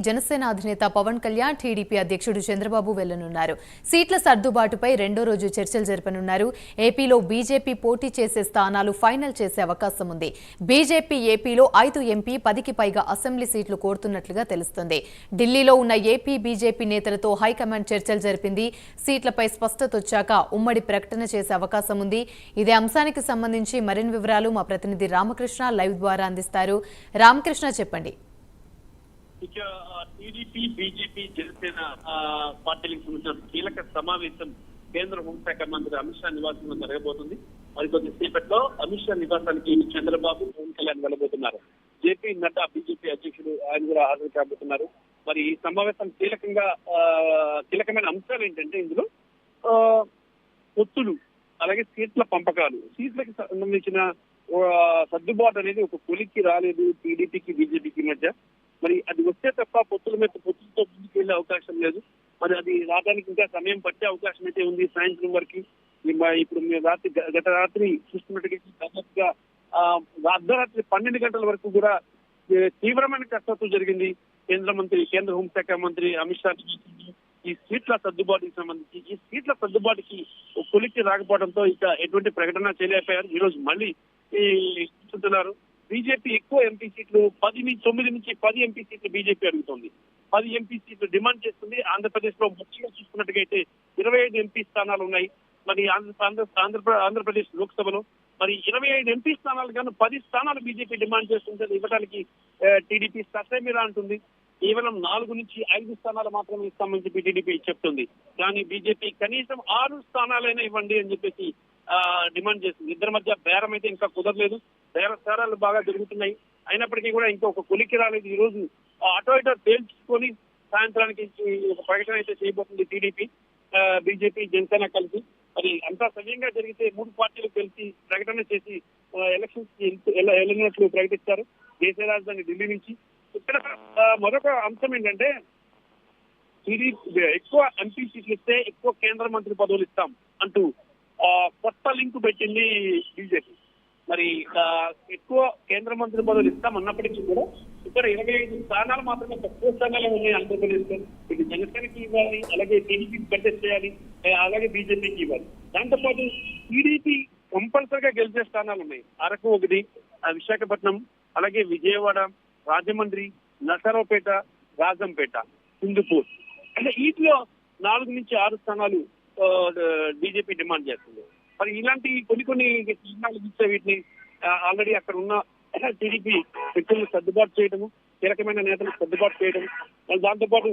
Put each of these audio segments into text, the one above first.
జనసేన అధినేత పవన్ కళ్యాణ్ టీడీపీ అధ్యక్షుడు చంద్రబాబు వెళ్లనున్నారు. సీట్ల సర్దుబాటుపై రెండో రోజు చర్చలు జరపనున్నారు. ఏపీలో బీజేపీ పోటీ చేసే స్థానాలు ఫైనల్ చేసే అవకాశం ఉంది. బీజేపీ ఏపీలో 5 ఎంపీ 10కి పైగా అసెంబ్లీ సీట్లు కోరుతున్నట్లుగా తెలుస్తోంది. ఢిల్లీలో ఉన్న ఏపీ బీజేపీ నేతలతో హైకమాండ్ చర్చలు జరిపింది. సీట్లపై స్పష్టత వచ్చాక ఉమ్మడి ప్రకటన చేసే అవకాశం ఉంది. ఇదే అంశానికి సంబంధించి మరిన్ని వివరాలు మా ప్రతినిధి రామకృష్ణ లైవ్ ద్వారా అందిస్తారు. రామకృష్ణ, చెప్పండి. ఇక టీడీపీ బీజేపీ జనసేన పార్టీలకు సంబంధించిన కీలక సమావేశం కేంద్ర హోంశాఖ మంత్రి అమిత్ షా నివాసంలో జరగబోతుంది. మరి కొద్దిసేపట్లో అమిత్ షా నివాసానికి చంద్రబాబు పవన్ కళ్యాణ్ వెళ్ళబోతున్నారు. జేపీ నడ్డా బీజేపీ అధ్యక్షుడు ఆయన కూడా హాజరు కాబోతున్నారు. మరి ఈ సమావేశం కీలకమైన అంశాలు ఏంటంటే ఇందులో పొత్తులు, అలాగే సీట్ల పంపకాలు, సీట్లకు సంబంధించిన సర్దుబాటు అనేది ఒక కొలిక్కి రాలేదు టీడీపీకి బీజేపీకి మధ్య. మరి అది వస్తే తప్ప పొత్తులతో ముందుకు వెళ్లే అవకాశం లేదు. మరి అది రావడానికి ఇంకా సమయం పట్టే అవకాశం అయితే ఉంది. సాయంత్రం వరకు ఇప్పుడు గత రాత్రి చూస్తున్నట్టుగా దాదాపుగా అర్ధరాత్రి 12 గంటల వరకు కూడా తీవ్రమైన కసరత్తు జరిగింది. కేంద్ర హోంశాఖ మంత్రి అమిత్ షా ఈ సీట్ల సర్దుబాటుకి సంబంధించి ఈ సీట్ల సర్దుబాటుకి కొలిక్కి రాకపోవడంతో ఇక ఎటువంటి ప్రకటన చేయలేకపోయారు. ఈ రోజు మళ్ళీ చూస్తున్నారు. బీజేపీ ఎక్కువ ఎంపీ సీట్లు 9 నుంచి 10 ఎంపీ సీట్లు బీజేపీ అడుగుతోంది. 10 ఎంపీ సీట్లు డిమాండ్ చేస్తుంది. ఆంధ్రప్రదేశ్ లో ముఖ్యంగా చూసుకున్నట్టుగా అయితే 25 ఎంపీ స్థానాలు ఉన్నాయి. మరి ఆంధ్రప్రదేశ్ లోక్సభలో మరి 25 ఎంపీ స్థానాలు గాను 10 స్థానాలు బీజేపీ డిమాండ్ చేస్తుంది. ఇవ్వడానికి టీడీపీ ససేమిరా అంటుంది. కేవలం 4 నుంచి 5 స్థానాలు మాత్రమే ఇస్తామని చెప్పి టీడీపీ చెప్తుంది. కానీ బీజేపీ కనీసం 6 స్థానాలైనా ఇవ్వండి అని చెప్పేసి డిమాండ్ చేస్తుంది. ఇద్దరి మధ్య బేరం అయితే ఇంకా కుదరలేదు. బేరాలు బాగా జరుగుతున్నాయి. అయినప్పటికీ కూడా ఇంకా ఒక కొలికి రాలేదు. ఈ రోజు అటో ఇటో తేల్చుకొని సాయంత్రానికి ఒక ప్రకటన అయితే చేయబోతుంది టీడీపీ, బీజేపీ, జనసేన కలిసి. మరి అంతా సవ్యంగా జరిగితే 3 పార్టీలు కలిసి ప్రకటన చేసి ఎలక్షన్స్ వెళ్ళినట్లు ప్రకటిస్తారు దేశ రాజధాని ఢిల్లీ నుంచి. ఇక్కడ మరొక అంశం ఏంటంటే టీడీపీ ఎక్కువ ఎంపీ సీట్లు ఇస్తే ఎక్కువ కేంద్ర మంత్రి పదవులు ఇస్తాం అంటూ కొత్త లింక్ పెట్టింది బీజేపీ. మరి ఎక్కువ కేంద్ర మంత్రి పదవులు ఇస్తామన్నప్పటికీ కూడా ఇక్కడ 25 స్థానాలు మాత్రమే తక్కువ స్థానాలు ఉన్నాయి ఆంధ్రప్రదేశ్ లో. ఇది జనసేనకి ఇవ్వాలి, అలాగే టీడీపీకి కంటెస్ట్ చేయాలి, అలాగే బీజేపీకి ఇవ్వాలి. దాంతోపాటు టీడీపీ కంపల్సరిగా గెలిచే స్థానాలు ఉన్నాయి. అరకు ఒకటి, విశాఖపట్నం, అలాగే విజయవాడ, రాజమండ్రి, నరసరావుపేట, రాజంపేట, హిందూపూర్. అంటే వీటిలో 4 నుంచి 6 స్థానాలు బీజేపీ డిమాండ్ చేస్తుంది. మరి ఇలాంటి కొన్ని చిహ్నాలు ఇచ్చే వీటిని ఆల్రెడీ అక్కడ ఉన్న టీడీపీ వ్యక్తులను సర్దుబాటు చేయడము, కీలకమైన నేతలకు సర్దుబాటు చేయడం, దాంతోపాటు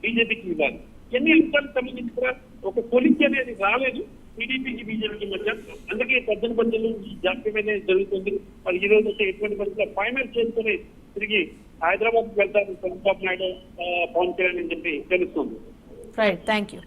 బీజేపీకి ఇవ్వాలి. ఎన్ని అంశాలకు సంబంధించి కూడా ఒక కొలిక్కి అనేది రాలేదు టీడీపీకి బీజేపీకి మధ్య. అందుకే 18 జాప్యం అనేది జరుగుతుంది. మరి ఈ రోజు అయితే ఎటువంటి పరిస్థితుల్లో ఫైనల్ చేసుకుని తిరిగి హైదరాబాద్ వెళ్తారు చంద్రబాబు నాయుడు, పవన్ కళ్యాణ్ అని చెప్పి తెలుస్తుంది. Right, thank you.